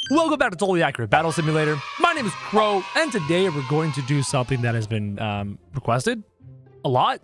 Welcome back to Totally Accurate Battle Simulator. My name is Crow, and today we're going to do something that has been requested a lot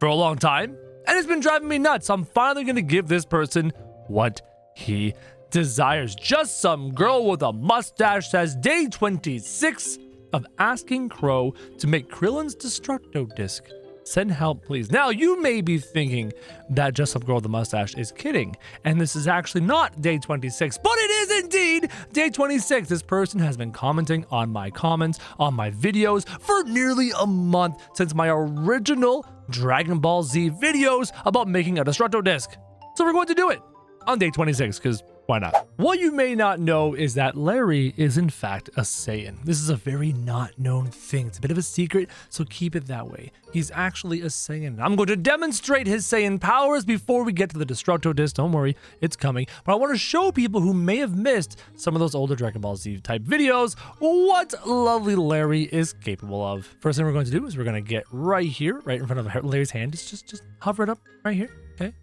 for a long time, and it's been driving me nuts. I'm finally going to give this person what he desires. Just some girl with a mustache says day 26 of asking Crow to make Krillin's Destructo disc. Send help, please. Now, you may be thinking that Just Some Girl with a Mustache is kidding, and this is actually not day 26, but it is indeed day 26. This person has been commenting on my comments, on my videos for nearly a month since my original Dragon Ball Z videos about making a Destructo disc. So we're going to do it on day 26, because why not? What you may not know is that Larry is in fact a Saiyan. This is a very not known thing. It's a bit of a secret, so keep it that way. He's actually a Saiyan. I'm going to demonstrate his Saiyan powers before we get to the Destructo disc. Don't worry, it's coming. But I want to show people who may have missed some of those older Dragon Ball Z type videos what lovely Larry is capable of. First thing we're going to do is we're going to get right here, right in front of Larry's hand. Just hover it up right here, okay?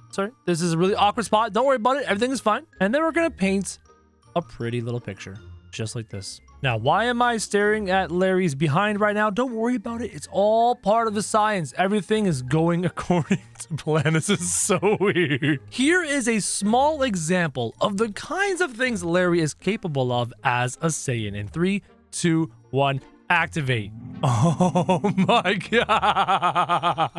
Sorry, this is a really awkward spot. Don't worry about it. Everything is fine. And then we're going to paint a pretty little picture, just like this. Now, why am I staring at Larry's behind right now? Don't worry about it. It's all part of the science. Everything is going according to plan. This is so weird. Here is a small example of the kinds of things Larry is capable of as a Saiyan. In 3, 2, 1, activate. Oh my god.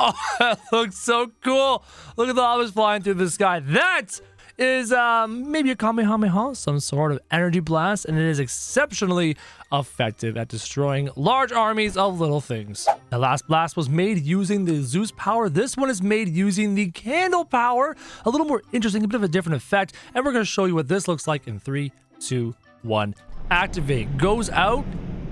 Oh, that looks so cool. Look at the lava's flying through the sky. That is maybe a Kamehameha, some sort of energy blast, and it is exceptionally effective at destroying large armies of little things. The last blast was made using the Zeus power. This one is made using the candle power. A little more interesting, a bit of a different effect, and we're going to show you what this looks like in 3, 2, 1. Activate. Goes out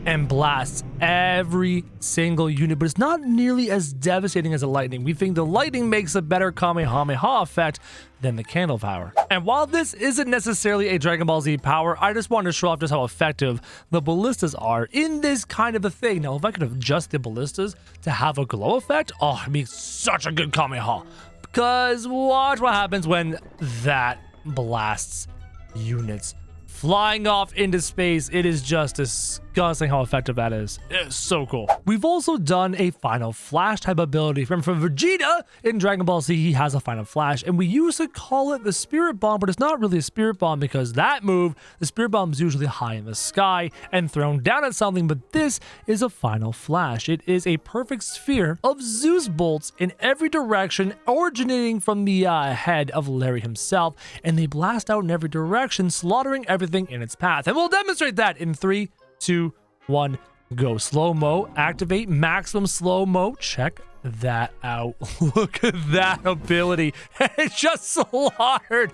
and blasts every single unit, but it's not nearly as devastating as the lightning. We think the lightning makes a better Kamehameha effect than the candle power. And while this isn't necessarily a Dragon Ball Z power, I just wanted to show off just how effective the ballistas are in this kind of a thing. Now, if I could adjust the ballistas to have a glow effect, oh, it'd be such a good Kamehameha. Because watch what happens when that blasts units flying off into space. It is just disgusting how effective that is. It's so cool. We've also done a final flash type ability. From Vegeta in Dragon Ball Z, he has a final flash, and we used to call it the Spirit Bomb, but it's not really a Spirit Bomb because that move, the Spirit Bomb is usually high in the sky and thrown down at something, but this is a final flash. It is a perfect sphere of Zeus bolts in every direction, originating from the head of Larry himself, and they blast out in every direction, slaughtering everything in its path. And we'll demonstrate that in 3, 2, 1, go. Slow-mo, activate maximum slow-mo. Check that out. Look at that ability. It just slaughtered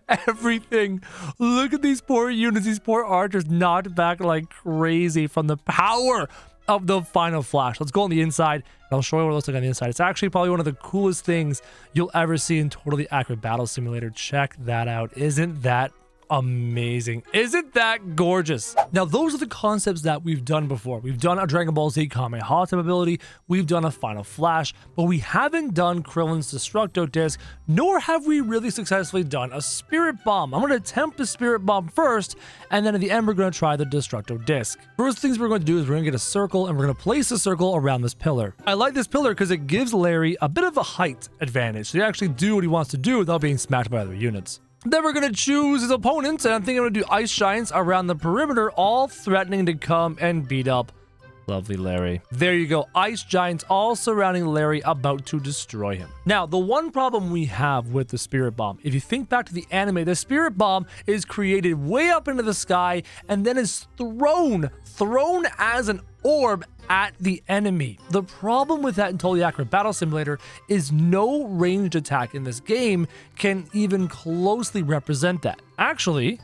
everything. Look at these poor units, these poor archers knocked back like crazy from the power of the final flash. Let's go on the inside, and I'll show you what it looks like on the inside. It's actually probably one of the coolest things you'll ever see in Totally Accurate Battle Simulator. Check that out. Isn't that amazing? Isn't that gorgeous? Now, those are the concepts that we've done before. We've done a Dragon Ball Z Kamehameha type ability, we've done a final flash, but we haven't done Krillin's Destructo disc, nor have we really successfully done a Spirit Bomb. I'm going to attempt the Spirit Bomb first, and then at the end we're going to try the Destructo disc. First things we're going to do is we're going to get a circle, and we're going to place a circle around this pillar. I like this pillar because it gives Larry a bit of a height advantage, so he actually do what he wants to do without being smacked by other units. Then we're going to choose his opponents, and I'm thinking I'm going to do ice giants around the perimeter, all threatening to come and beat up lovely Larry. There you go. Ice giants all surrounding Larry, about to destroy him. Now, the one problem we have with the Spirit Bomb, if you think back to the anime, the Spirit Bomb is created way up into the sky and then is thrown as an orb at the enemy. The problem with that in Totally Accurate Battle Simulator is no ranged attack in this game can even closely represent that. Actually,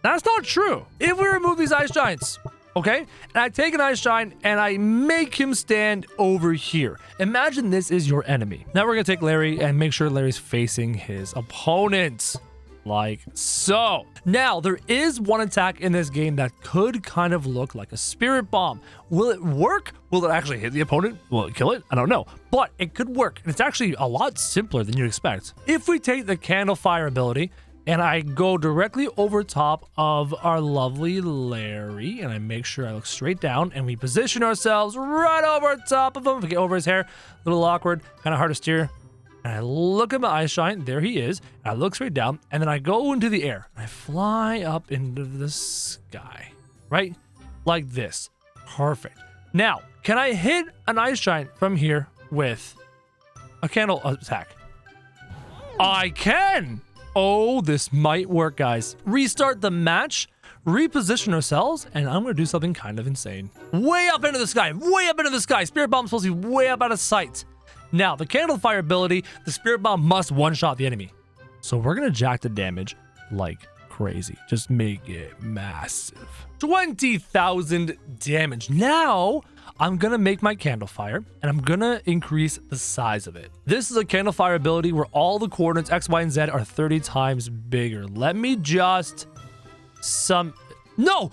that's not true. If we remove these ice giants, okay, and I take an ice giant and I make him stand over here. Imagine this is your enemy. Now we're gonna take Larry and make sure Larry's facing his opponent. like so. Now, there is one attack in this game that could kind of look like a spirit bomb. Will it work? Will it actually hit the opponent? Will it kill it? I don't know, but it could work. And it's actually a lot simpler than you'd expect. If we take the candle fire ability and I go directly over top of our lovely Larry, and I make sure I look straight down, and we position ourselves right over top of him. If we get over his hair, a little awkward, kind of hard to steer. And I look at my eye shine, there he is, and I look straight down, and then I go into the air. I fly up into the sky, right? Like this. Perfect. Now, can I hit an eye shine from here with a candle attack? I can! Oh, this might work, guys. Restart the match, reposition ourselves, and I'm gonna do something kind of insane. Way up into the sky, way up into the sky. Spirit Bomb's supposed to be way up out of sight. Now, the candle fire ability, the Spirit Bomb must one-shot the enemy. So we're going to jack the damage like crazy. Just make it massive. 20,000 damage. Now, I'm going to make my candle fire, and I'm going to increase the size of it. This is a candle fire ability where all the coordinates X, Y, and Z are 30 times bigger. Let me just... No,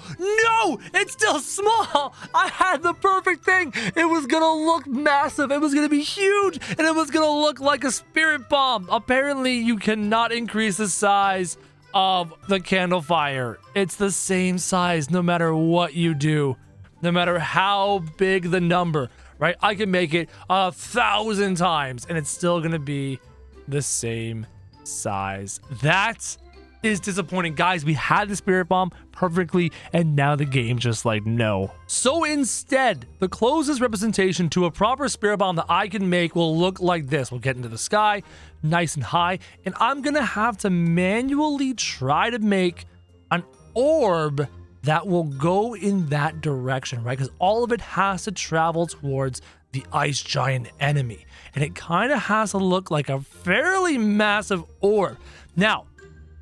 it's still small. I had the perfect thing. It was gonna look massive. It was gonna be huge, and it was gonna look like a spirit bomb. Apparently, you cannot increase the size of the candle fire. It's the same size no matter what you do, no matter how big the number, right? I can make it 1,000 times, and it's still gonna be the same size. That is disappointing. Guys, we had the spirit bomb perfectly, and now the game just like, no. So instead, the closest representation to a proper spirit bomb that I can make will look like this. We'll get into the sky, nice and high, and I'm gonna have to manually try to make an orb that will go in that direction, right? Because all of it has to travel towards the ice giant enemy, and it kind of has to look like a fairly massive orb. Now,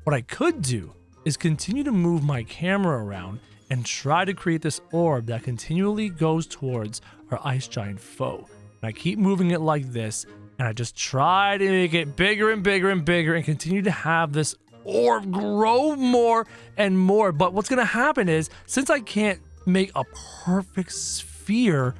what I could do is continue to move my camera around and try to create this orb that continually goes towards our ice giant foe. And I keep moving it like this, and I just try to make it bigger and bigger and bigger and continue to have this orb grow more and more. But what's going to happen is, since I can't make a perfect sphere,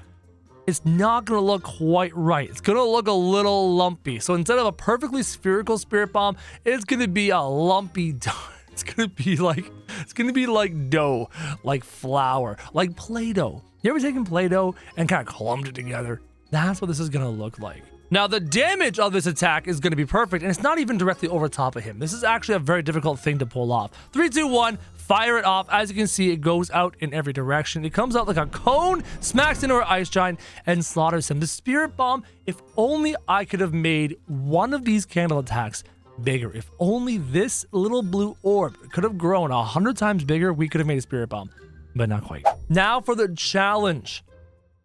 it's not going to look quite right. It's going to look a little lumpy. So instead of a perfectly spherical spirit bomb, it's going to be a lumpy dough. It's going to be like dough, like flour, like Play-Doh. You ever taken Play-Doh and kind of clumped it together? That's what this is going to look like. Now, the damage of this attack is going to be perfect, and it's not even directly over top of him. This is actually a very difficult thing to pull off. 3, 2, 1, fire it off. As you can see, it goes out in every direction. It comes out like a cone, smacks into our ice giant, and slaughters him. The spirit bomb, if only I could have made one of these candle attacks bigger. If only this little blue orb could have grown 100 times bigger, we could have made a spirit bomb, but not quite. Now for the challenge.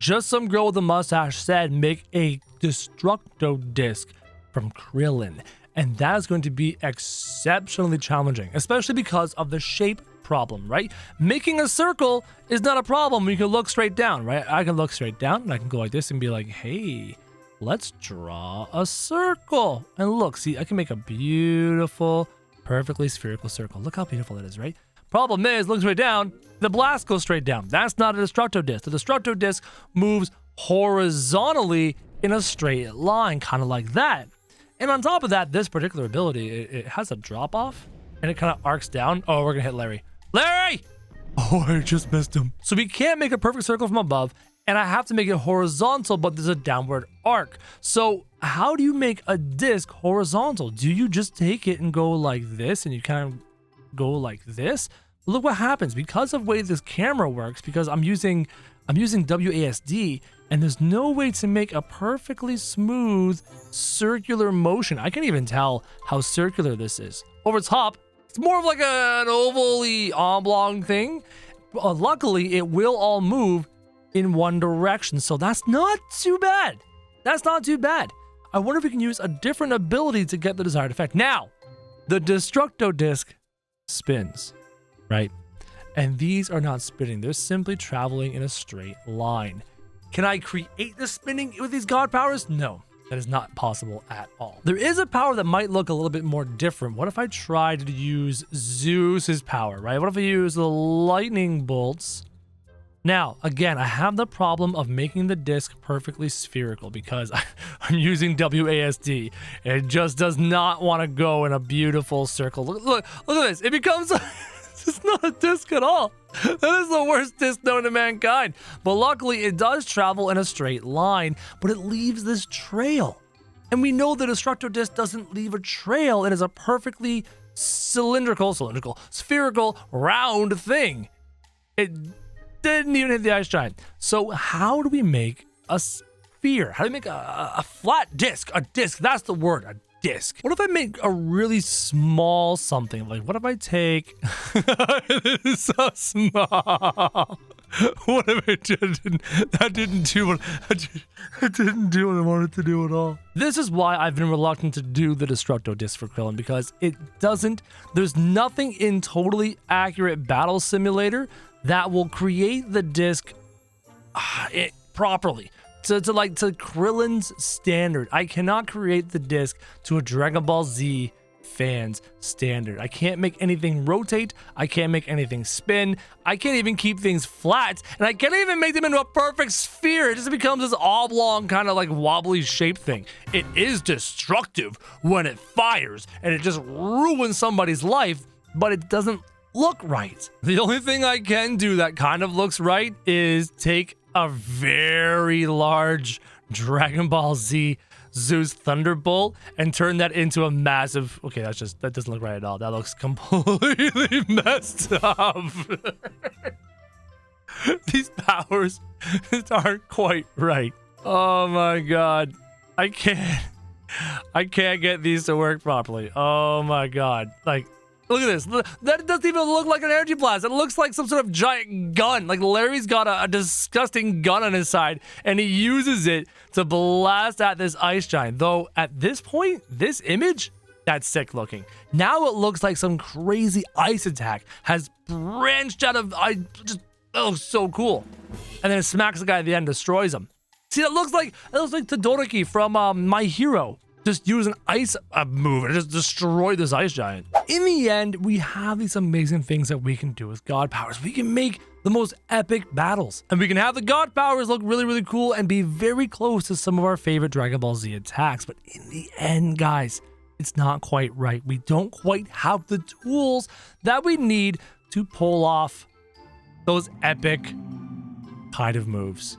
Just some girl with a mustache said, make a Destructo disc from Krillin. And that is going to be exceptionally challenging, especially because of the shape problem, right? Making a circle is not a problem. You can look straight down, right? I can look straight down and I can go like this and be like, hey, let's draw a circle. And look, see, I can make a beautiful, perfectly spherical circle. Look how beautiful that is, right? Problem is, look straight down, the blast goes straight down. That's not a Destructo disc. The Destructo disc moves horizontally in a straight line, kind of like that. And on top of that, this particular ability, it has a drop off and it kind of arcs down. Oh, we're gonna hit Larry. Larry! Oh, I just missed him. So we can't make a perfect circle from above, and I have to make it horizontal, but there's a downward arc. So how do you make a disc horizontal? Do you just take it and go like this, and you kind of go like this? Look what happens because of the way this camera works, because I'm using WASD, and there's no way to make a perfectly smooth circular motion. I can't even tell how circular this is. Over top, it's more of like an ovally oblong thing. Luckily, it will all move in one direction, so that's not too bad. That's not too bad. I wonder if we can use a different ability to get the desired effect. Now, the Destructo disc spins, right? And these are not spinning. They're simply traveling in a straight line. Can I create the spinning with these god powers? No. That is not possible at all. There is a power that might look a little bit more different. What if I tried to use Zeus's power, right? What if I use the lightning bolts? Now, again, I have the problem of making the disc perfectly spherical because I'm using WASD. It just does not want to go in a beautiful circle. Look at this. It becomes... It's not a disc at all. That is the worst disc known to mankind. But luckily, it does travel in a straight line, but it leaves this trail. And we know the Destructo disc doesn't leave a trail. It is a perfectly spherical, round thing. It didn't even hit the ice giant. So how do we make a sphere? How do we make a flat disc? A disc, that's the word, a disc. What if I make a really small something? Like, what if I take... It is so small. What if I didn't... That didn't do what... It didn't do what I wanted to do at all. This is why I've been reluctant to do the Destructo disc for Krillin, because it doesn't... There's nothing in Totally Accurate Battle Simulator that will create the disc properly. To Krillin's standard. I cannot create the disc to a Dragon Ball Z fan's standard. I can't make anything rotate. I can't make anything spin. I can't even keep things flat. And I can't even make them into a perfect sphere. It just becomes this oblong kind of like wobbly shape thing. It is destructive when it fires and it just ruins somebody's life, but it doesn't look right. The only thing I can do that kind of looks right is take a very large Dragon Ball Z Zeus Thunderbolt and turn that into a massive... Okay, that doesn't look right at all. That looks completely messed up. These powers aren't quite right. Oh my god. I can't get these to work properly. Oh my god. Like, look at this. That doesn't even look like an energy blast. It looks like some sort of giant gun. Like Larry's got a disgusting gun on his side, and he uses it to blast at this ice giant. Though, at this point, this image, that's sick looking. Now it looks like some crazy ice attack has branched out of... It looks so cool. And then it smacks the guy at the end, destroys him. See, it looks like Todoroki from My Hero. Just use an ice move and just destroy this ice giant. In the end, we have these amazing things that we can do with god powers. We can make the most epic battles. And we can have the god powers look really, really cool and be very close to some of our favorite Dragon Ball Z attacks. But in the end, guys, it's not quite right. We don't quite have the tools that we need to pull off those epic kind of moves.